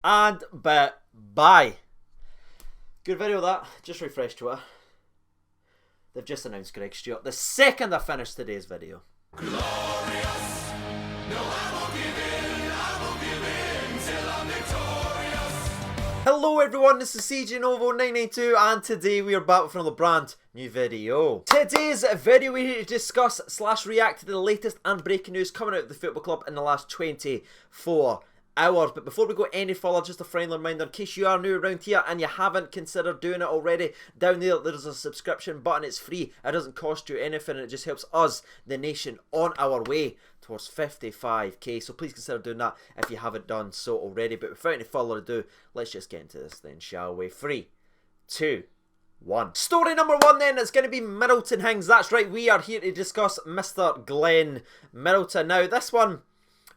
And bye. Good video that. Just refresh Twitter. They've just announced Greg Stewart the second I finished today's video. Glorious. No, I won't give in till I'm victorious. Hello everyone, this is CJ Novo 992 and today we are back with another brand new video. Today's video we're here to discuss / react to the latest and breaking news coming out of the football club in the last 24 hours. But before we go any further, just a friendly reminder, in case you are new around here and you haven't considered doing it already, down there's a subscription button. It's free, it doesn't cost you anything, and it just helps us, the nation, on our way towards 55k, so please consider doing that if you haven't done so already. But without any further ado, let's just get into this then, shall we? 3, 2, 1. Story number 1 then is going to be Middleton Hings. That's right, we are here to discuss Mr. Glen Middleton. Now this one,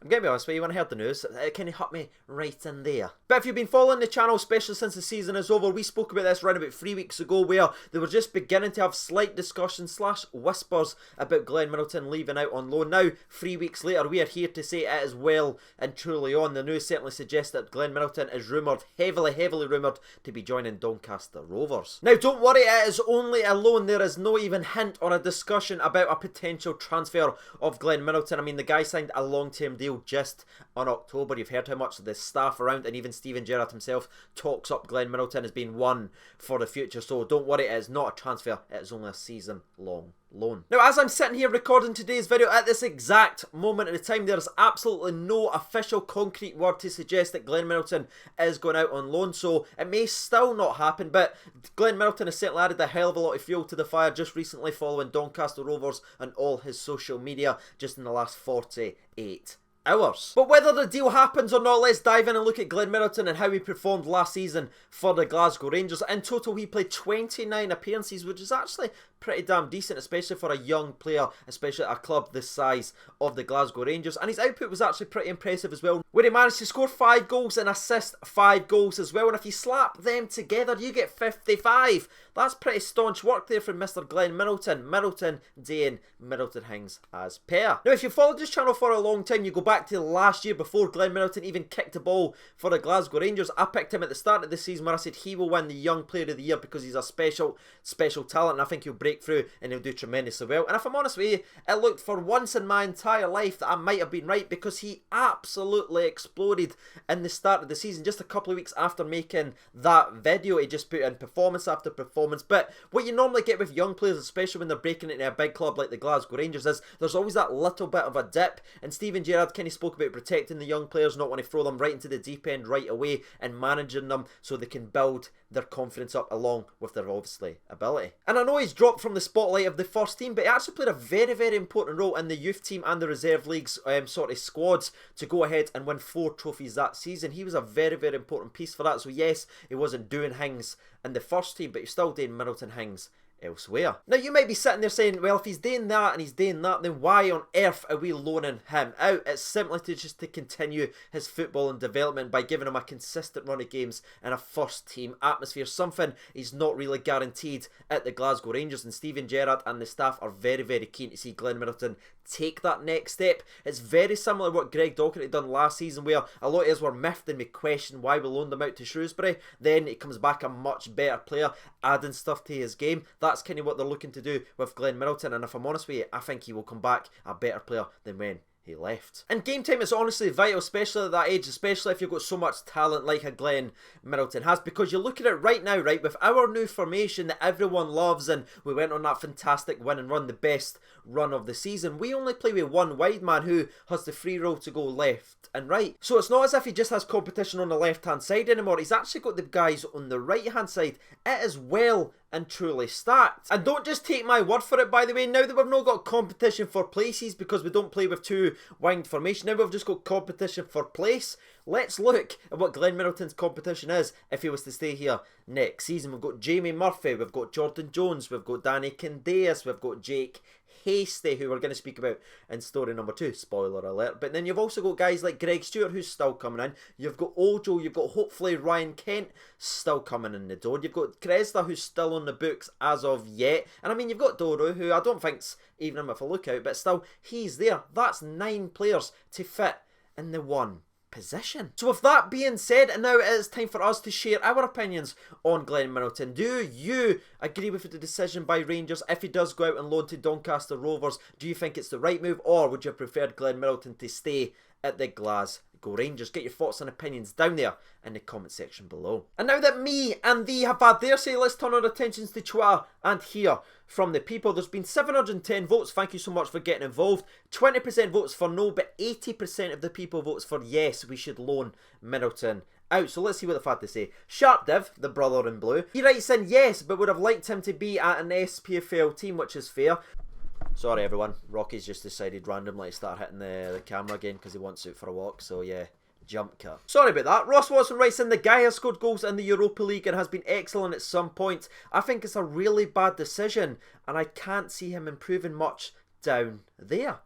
I'm going to be honest with you, when I heard the news, it kind of hit me right in there. But if you've been following the channel, especially since the season is over, we spoke about this around about 3 weeks ago, where they were just beginning to have slight discussions / whispers about Glen Middleton leaving out on loan. Now, 3 weeks later, we are here to say it is well and truly on. The news certainly suggests that Glen Middleton is rumoured, heavily rumoured, to be joining Doncaster Rovers. Now, don't worry, it is only a loan. There is no even hint or a discussion about a potential transfer of Glen Middleton. I mean, the guy signed a long-term deal just on October. You've heard how much the staff around and even Steven Gerrard himself talks up Glen Middleton as being one for the future. So don't worry, it is not a transfer, it is only a season-long loan. Now, as I'm sitting here recording today's video, at this exact moment in the time, there is absolutely no official concrete word to suggest that Glen Middleton is going out on loan, so it may still not happen. But Glen Middleton has certainly added a hell of a lot of fuel to the fire just recently, following Doncaster Rovers and all his social media just in the last 48 hours. But whether the deal happens or not, let's dive in and look at Glen Middleton and how he performed last season for the Glasgow Rangers. In total, he played 29 appearances, which is actually pretty damn decent, especially for a young player, especially at a club the size of the Glasgow Rangers. And his output was actually pretty impressive as well, where he managed to score 5 goals and assist 5 goals as well. And if you slap them together, you get 55. That's pretty staunch work there from Mr. Glen Middleton. Middleton Dane, Middleton Hings as pair. Now, if you followed this channel for a long time, you go back to last year before Glen Middleton even kicked the ball for the Glasgow Rangers. I picked him at the start of the season where I said he will win the Young Player of the Year because he's a special talent, and I think he'll break through and he'll do tremendously well. And if I'm honest with you, it looked for once in my entire life that I might have been right, because he absolutely exploded in the start of the season. Just a couple of weeks after making that video, he just put in performance after performance. But what you normally get with young players, especially when they're breaking into a big club like the Glasgow Rangers, is there's always that little bit of a dip. And Steven Gerrard kind of spoke about protecting the young players, not want to throw them right into the deep end right away, and managing them so they can build their confidence up along with their obviously ability. And I know he's dropped from the spotlight of the first team, but he actually played a very important role in the youth team and the reserve leagues sort of squads to go ahead and win 4 trophies that season. He was a very important piece for that. So yes, he wasn't doing things in the first team, but he's still doing Middleton Hings elsewhere. Now, you might be sitting there saying, well, if he's doing that and he's doing that, then why on earth are we loaning him out? It's simply to continue his football and development by giving him a consistent run of games in a first team atmosphere, something he's not really guaranteed at the Glasgow Rangers. And Steven Gerrard and the staff are very keen to see Glen Middleton take that next step. It's very similar to what Greg Docherty done last season, where a lot of us were miffed and we questioned why we loaned him out to Shrewsbury. Then he comes back a much better player, adding stuff to his game. That's kind of what they're looking to do with Glen Middleton, and if I'm honest with you, I think he will come back a better player than when he left. And game time is honestly vital, especially at that age, especially if you've got so much talent like a Glen Middleton has, because you look at it right now, right, with our new formation that everyone loves, and we went on that fantastic win and run, the best run of the season, we only play with one wide man who has the free role to go left and right. So it's not as if he just has competition on the left hand side anymore, he's actually got the guys on the right hand side. It is well and truly stacked. And don't just take my word for it, by the way. Now that we've not got competition for places because we don't play with 2 winged formation, now we've just got competition for place. Let's look at what Glen Middleton's competition is if he was to stay here next season. We've got Jamie Murphy, we've got Jordan Jones, we've got Danny Candeas, we've got Jake Hastie, who we're going to speak about in story number 2, spoiler alert. But then you've also got guys like Greg Stewart, who's still coming in. You've got Ojo, you've got hopefully Ryan Kent still coming in the door. You've got Kresla, who's still on the books as of yet. And I mean, you've got Doro, who I don't think's even him if I look out, but still, he's there. That's 9 players to fit in the one position. So with that being said, and now it is time for us to share our opinions on Glen Middleton. Do you agree with the decision by Rangers? If he does go out and loan to Doncaster Rovers, do you think it's the right move, or would you have preferred Glen Middleton to stay at the Glasgow Rangers? Get your thoughts and opinions down there in the comment section below. And now that me and thee have had their say, let's turn our attentions to Twitter and hear from the people. There's been 710 votes. Thank you so much for getting involved. 20% votes for no, but 80% of the people votes for yes, we should loan Middleton out. So let's see what they've had to say. Sharp Div, the brother in blue, he writes in yes, but would have liked him to be at an SPFL team, which is fair. Sorry everyone, Rocky's just decided randomly to start hitting the camera again because he wants out for a walk, so yeah, jump cut. Sorry about that. Ross Watson writes in, the guy has scored goals in the Europa League and has been excellent at some point. I think it's a really bad decision and I can't see him improving much down there.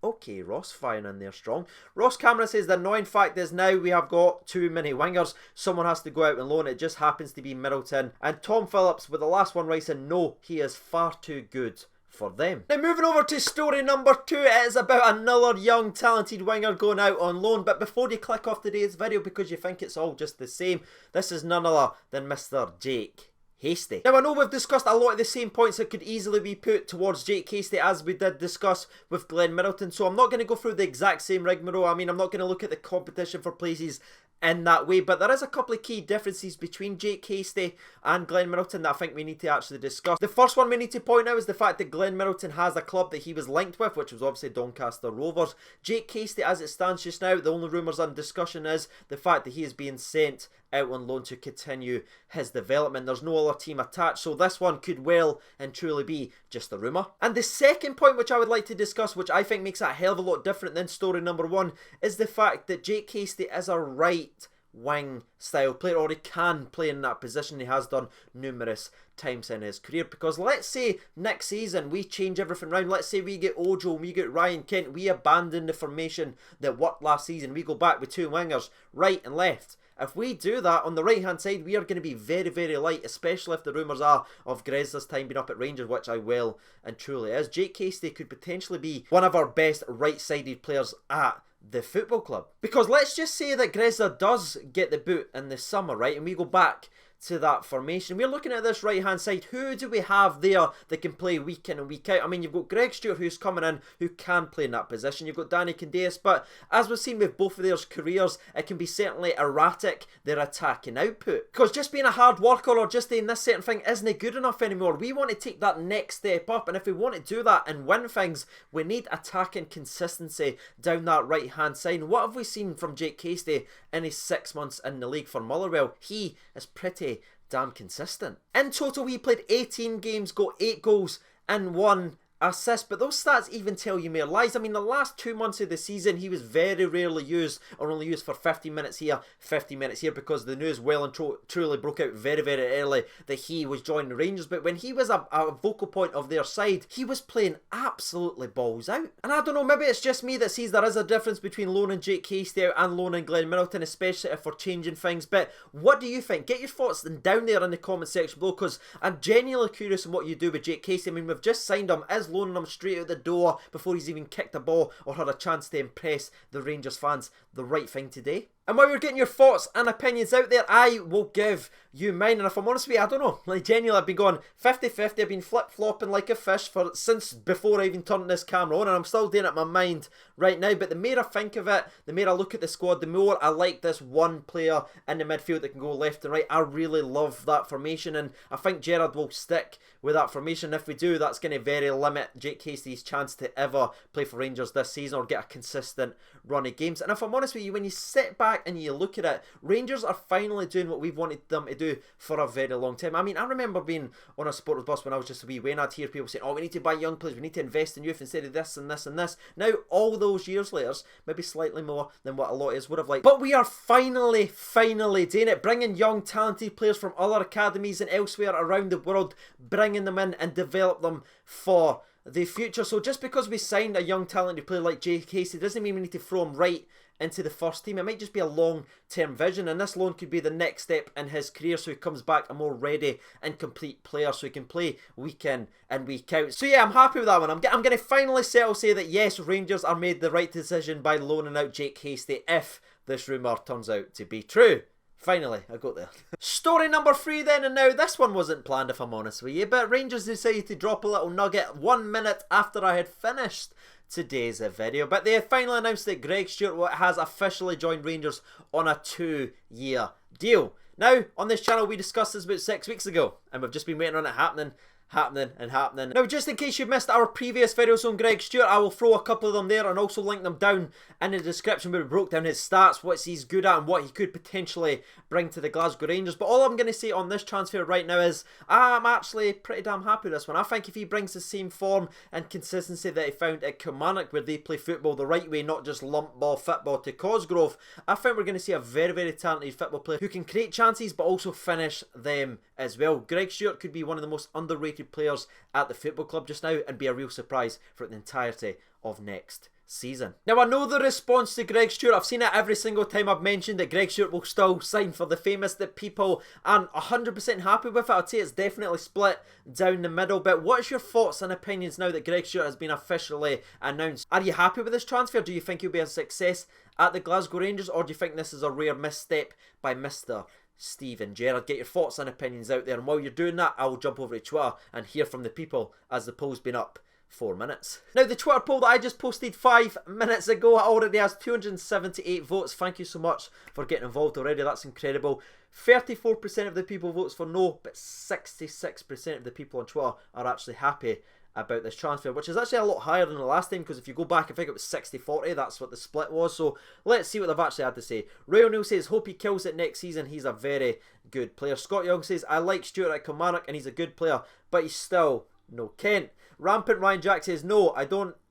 Okay, Ross, firing in there strong. Ross Cameron says the annoying fact is now we have got too many wingers. Someone has to go out and loan. It just happens to be Middleton. And Tom Phillips with the last one writes in, no, he is far too good for them. Now moving over to story number 2, it is about another young talented winger going out on loan. But before you click off today's video because you think it's all just the same, this is none other than Mr. Jake Hastie. Now I know we've discussed a lot of the same points that could easily be put towards Jake Hastie as we did discuss with Glen Middleton, so I'm not going to go through the exact same rigmarole. I mean, I'm not going to look at the competition for places in that way, but there is a couple of key differences between Jake Hastie and Glen Middleton that I think we need to actually discuss. The first one we need to point out is the fact that Glen Middleton has a club that he was linked with, which was obviously Doncaster Rovers. Jake Hastie, as it stands just now, the only rumours on discussion is the fact that he is being sent out on loan to continue his development. There's no other team attached, so this one could well and truly be just a rumour. And the second point which I would like to discuss, which I think makes it a hell of a lot different than story number 1, is the fact that Jake Hastie is a right wing style player, or he can play in that position. He has done numerous times in his career, because let's say next season we change everything around. Let's say we get Ojo and we get Ryan Kent, we abandon the formation that worked last season, we go back with 2 wingers, right and left. If we do that on the right hand side, we are going to be very, very light, especially if the rumours are of Grezda's time being up at Rangers, which I will and truly is. Jake Hastie could potentially be one of our best right-sided players at the football club. Because let's just say that Grezda does get the boot in the summer, right, and we go back to that formation. We're looking at this right hand side. Who do we have there that can play week in and week out? I mean, you've got Greg Stewart who's coming in who can play in that position. You've got Danny Candeas, but as we've seen with both of their careers, it can be certainly erratic, their attacking output. Because just being a hard worker or just doing this certain thing isn't good enough anymore. We want to take that next step up, and if we want to do that and win things, we need attacking consistency down that right hand side. And what have we seen from Jake Hastie in his 6 months in the league for Motherwell? He is pretty damn consistent. In total, he played 18 games, got 8 goals and 1 assist, but those stats even tell you mere lies. I mean, the last 2 months of the season, he was very rarely used, or only used for 50 minutes here, 50 minutes here, because the news well and truly broke out very, very early that he was joining the Rangers. But when he was a vocal point of their side, he was playing absolutely balls out. And I don't know, maybe it's just me that sees there is a difference between loaning Jake Hastie out and loaning Glen Middleton, especially if we're changing things. But what do you think? Get your thoughts down there in the comment section below, because I'm genuinely curious on what you do with Jake Hastie. I mean, we've just signed him. Is loaning him straight out the door before he's even kicked a ball or had a chance to impress the Rangers fans the right thing today? And while you're getting your thoughts and opinions out there, I will give you mine. And if I'm honest with you, I don't know. Like, genuinely, I've been going 50-50. I've been flip-flopping like a fish since before I even turned this camera on. And I'm still doing it in my mind right now. But the more I think of it, the more I look at the squad, the more I like this one player in the midfield that can go left and right. I really love that formation. And I think Gerrard will stick with that formation. If we do, that's going to very limit Jake Hastie's chance to ever play for Rangers this season or get a consistent run of games. And if I'm honest with you, when you sit back and you look at it, Rangers are finally doing what we've wanted them to do for a very long time. I mean, I remember being on a supporters bus when I was just a wee wee, and I'd hear people saying, oh, we need to buy young players, we need to invest in youth instead of this and this and this. Now, all those years later, maybe slightly more than what a lot of us would have liked, but we are finally doing it, bringing young talented players from other academies and elsewhere around the world, bringing them in and develop them for the future. So just because we signed a young talented player like Jake Hastie doesn't mean we need to throw him right into the first team. It might just be a long-term vision, and this loan could be the next step in his career, so he comes back a more ready and complete player, so he can play week in and week out. So yeah, I'm happy with that one. I'm going to finally say that yes, Rangers are made the right decision by loaning out Jake Hastie if this rumour turns out to be true. Finally, I got there. Story number 3 then, and now this one wasn't planned if I'm honest with you, but Rangers decided to drop a little nugget 1 minute after I had finished today's video. But they have finally announced that Greg Stewart has officially joined Rangers on a 2-year deal. Now, on this channel we discussed this about 6 weeks ago, and we've just been waiting on it happening. Now, just in case you missed our previous videos on Greg Stewart, I will throw a couple of them there and also link them down in the description where we broke down his stats, what he's good at and what he could potentially bring to the Glasgow Rangers. But all I'm going to say on this transfer right now is I'm actually pretty damn happy with this one. I think if he brings the same form and consistency that he found at Kilmarnock, where they play football the right way, not just lump ball football to Cosgrove, I think we're going to see a very, very talented football player who can create chances but also finish them as well. Greg Stewart could be one of the most underrated players at the football club just now and be a real surprise for the entirety of next season. Now, I know the response to Greg Stewart. I've seen it every single time I've mentioned that Greg Stewart will still sign for the famous, that people aren't 100% happy with it. I'd say it's definitely split down the middle. But what's your thoughts and opinions now that Greg Stewart has been officially announced? Are you happy with this transfer? Do you think he'll be a success at the Glasgow Rangers, or do you think this is a rare misstep by Mr. Steven Gerrard? Get your thoughts and opinions out there, and while you're doing that, I will jump over to Twitter and hear from the people, as the poll's been up 4 minutes. Now, the Twitter poll that I just posted 5 minutes ago already has 278 votes. Thank you so much for getting involved already. That's incredible. 34% of the people votes for no, but 66% of the people on Twitter are actually happy about this transfer, which is actually a lot higher than the last time, because if you go back, I think it was 60-40, that's what the split was. So let's see what they've actually had to say. Ray O'Neill says, hope he kills it next season, he's a very good player. Scott Young says, I like Stewart at Kilmarnock and he's a good player, but he's still no Kent. Rampant Ryan Jack says, no,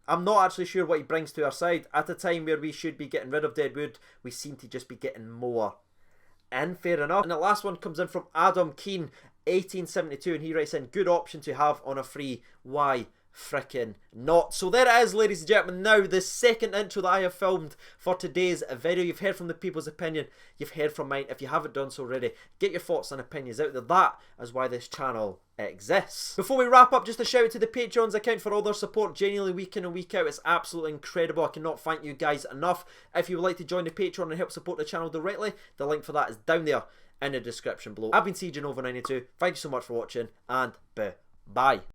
I'm not actually sure what he brings to our side. At a time where we should be getting rid of Deadwood, we seem to just be getting more. And fair enough. And the last one comes in from Adam Keane, 1872, and he writes in, good option to have on a free. Why frickin' not? So there it is, ladies and gentlemen. Now, the second intro that I have filmed for today's video. You've heard from the people's opinion, you've heard from mine. If you haven't done so already, get your thoughts and opinions out there. That is why this channel exists. Before we wrap up, just a shout out to the Patreon's account for all their support genuinely week in and week out. It's absolutely incredible. I cannot thank you guys enough. If you would like to join the Patreon and help support the channel directly, the link for that is down there in the description below. I've been CJNova92. Thank you so much for watching, and bye.